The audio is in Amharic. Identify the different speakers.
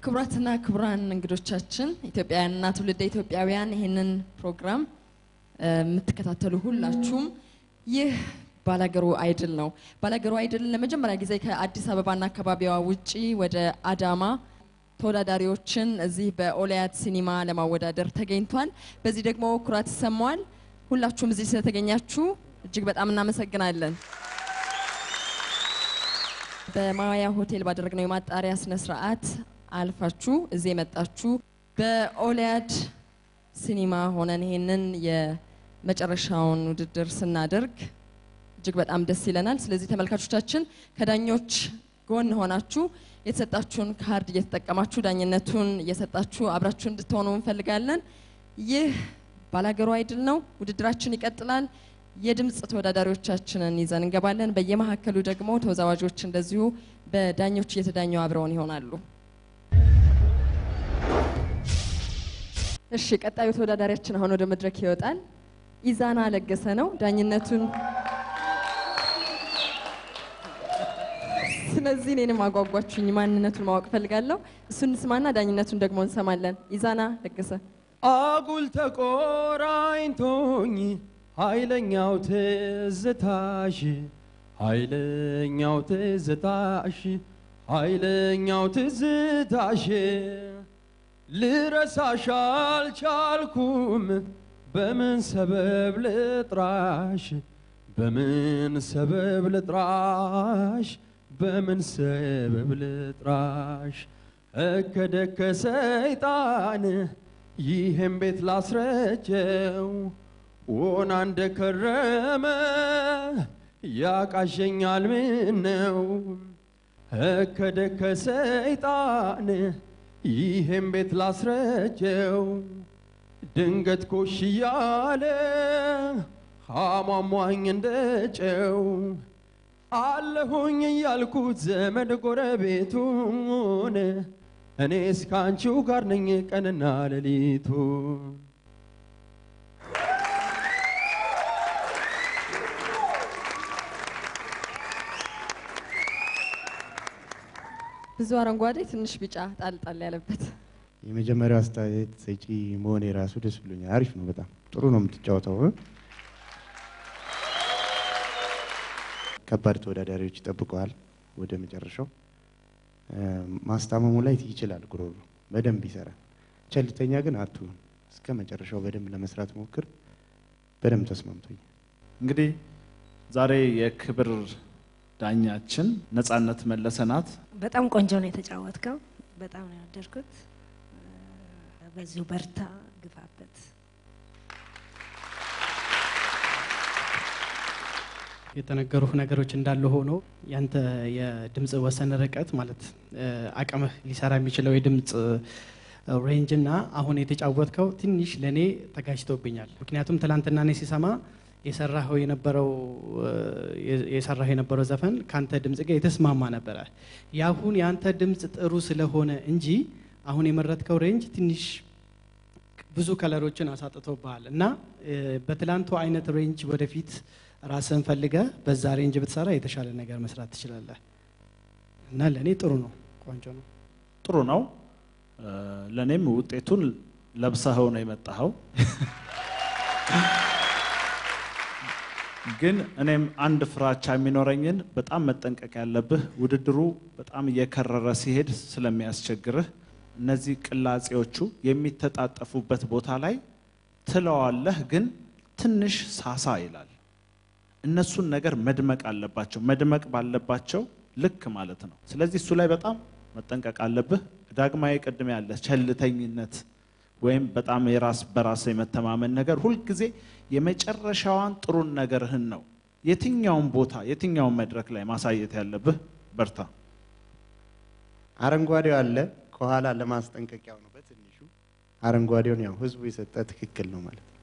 Speaker 1: ክብራትና ክብራን እንግዶቻችን ኢትዮጵያውያንና ትውልደ ኢትዮጵያውያን ይሄንን ፕሮግራም የምትከታተሉ ሁላችሁም ይህ ባላገሩ አይድል ነው። ባላገሩ አይድል ለመጀመሪያ ጊዜ ከአዲስ አበባና አካባቢዋ ውጪ ወደ አዳማ ተወዳዳሪዎችን እዚህ በኦሊያት ሲኒማ ለማወዳደር ተገኝቷል። በዚህ ደግሞ ኩራት ይሰማዋል። ሁላችሁም እዚህ ስለተገኛችሁ እጅግ በጣም እናመሰግናለን። በማያ ሆቴል ባደረግነው የማጣሪያ ስነ ስርዓት አልፋችሁ እዚህ መጣችሁ በኦሊያድ ሲኒማ ሆነን ይሄንን የመጨረሻውን ውድድር ስናደርግ እጅግ በጣም ደስ ይለናል። ስለዚህ ተመልካቾቻችን ከዳኞች ጎን ሆናችሁ የተሰጣችሁን ካርድ እየተጠቀማችሁ ዳኝነቱን እየሰጣችሁ አብራችሁ እንድትሆኑ እንፈልጋለን። ይህ ባላገሩ አይድል ነው። ውድድራችን ይቀጥላል። የድምጽ ተወዳዳሪዎቻችንን ይዘን እንገባለን። በየመሐከሉ ደግሞ ተወዛዋዦች እንደዚሁ በዳኞች እየተዳኙ አብረውን ይሆናሉ። እሺ ቀጣዩ ተወዳዳሪያችን አሁን ወደ መድረክ ይወጣል። ኢዛና ለገሰ ነው። ዳኝነቱን ስለዚህ እኔንም አጓጓችሁኝ ማንነቱን ማወቅ ፈልጋለሁ። እሱን ስማና ዳኝነቱን ደግሞ እንሰማለን። ኢዛና ለገሰ
Speaker 2: አጉል ተቆራኝቶኝ ኃይለኛው ትዝታሽ ኃይለኛው ትዝታሽ ኃይለኛው ትዝታሽ ልረሳሽ አልቻልኩም በምን ሰበብ ልጥራሽ በምን ሰበብ ልጥራሽ በምን ሰበብ ልጥራሽ እከደከ ሰይጣን ይሄን ቤት ላስረጀው ወና እንደከረመ ያቃዠኛል ምነው እከደከ ሰይጣን ይሄን ቤት ላስረጀው ድንገት ኮሽ ያለ አሟሟኝ እንደጨው አለሁኝ ያልኩት ዘመድ ጎረቤቱን እኔስ ካንቺው ጋር ነኝ ቀንና ሌሊቱ
Speaker 1: ብዙ አረንጓዴ ትንሽ ቢጫ ጣልጣል ያለበት
Speaker 3: የመጀመሪያው አስተያየት ሰጪ መሆኔ ራሱ ደስ ብሎኛል። አሪፍ ነው። በጣም ጥሩ ነው የምትጫወተው። ከባድ ተወዳዳሪዎች ይጠብቀዋል። ወደ መጨረሻው ማስታመሙ ላይ ይችላል። ጉሮሮ በደንብ ይሰራል። ቸልተኛ ግን አትሁን። እስከ መጨረሻው በደንብ ለመስራት ሞክር። በደንብ ተስማምቶኛል።
Speaker 4: እንግዲህ ዛሬ የክብር ዳኛችን ነጻነት መለሰ ናት።
Speaker 5: በጣም ቆንጆ ነው የተጫወትከው። በጣም ነው ያደርኩት። በዚሁ በርታ ግፋበት።
Speaker 6: የተነገሩህ ነገሮች እንዳለ ሆኖ ያንተ የድምጽ ወሰን ርቀት ማለት አቅምህ ሊሰራ የሚችለው የድምጽ ሬንጅና አሁን የተጫወትከው ትንሽ ለኔ ተጋጭቶብኛል። ምክንያቱም ትላንትና እኔ ሲሰማ የሰራው የነበረው ዘፈን ካንተ ድምጽ ጋር የተስማማ ነበር። ያሁን ያንተ ድምጽ ጥሩ ስለሆነ እንጂ አሁን የመረጥከው ሬንጅ ትንሽ ብዙ ከለሮችን አሳጥቶብሃል እና በትላንቱ አይነት ሬንጅ ወደፊት ራስን ፈልገ በዛ ሬንጅ ብትሰራ የተሻለ ነገር መስራት ትችላለህ እና ለኔ ጥሩ ነው። ቆንጆ ነው።
Speaker 4: ጥሩ ነው። ለኔም ውጤቱን ለብሰኸው ነው የመጣኸው። ግን እኔም አንድ ፍራቻ የሚኖረኝን በጣም መጠንቀቅ ያለብህ ውድድሩ በጣም እየከረረ ሲሄድ ስለሚያስቸግርህ እነዚህ ቅላጼዎቹ የሚተጣጠፉበት ቦታ ላይ ትለዋለህ ግን ትንሽ ሳሳ ይላል። እነሱን ነገር መድመቅ አለባቸው። መድመቅ ባለባቸው ልክ ማለት ነው። ስለዚህ እሱ ላይ በጣም መጠንቀቅ አለብህ። ዳግማዊ ቅድም ያለ ቸልተኝነት ወይም በጣም የራስ በራስ የመተማመን ነገር ሁሉ ጊዜ የመጨረሻዋን ጥሩ ነገርህን ነው የትኛውን ቦታ የትኛውን መድረክ ላይ ማሳየት ያለብህ። በርታ።
Speaker 3: አረንጓዴው አለ ከኋላ ለማስጠንቀቂያው ነው። በትንሹ አረንጓዴውን ያው ህዝቡ የሰጠ ትክክል ነው ማለት ነው።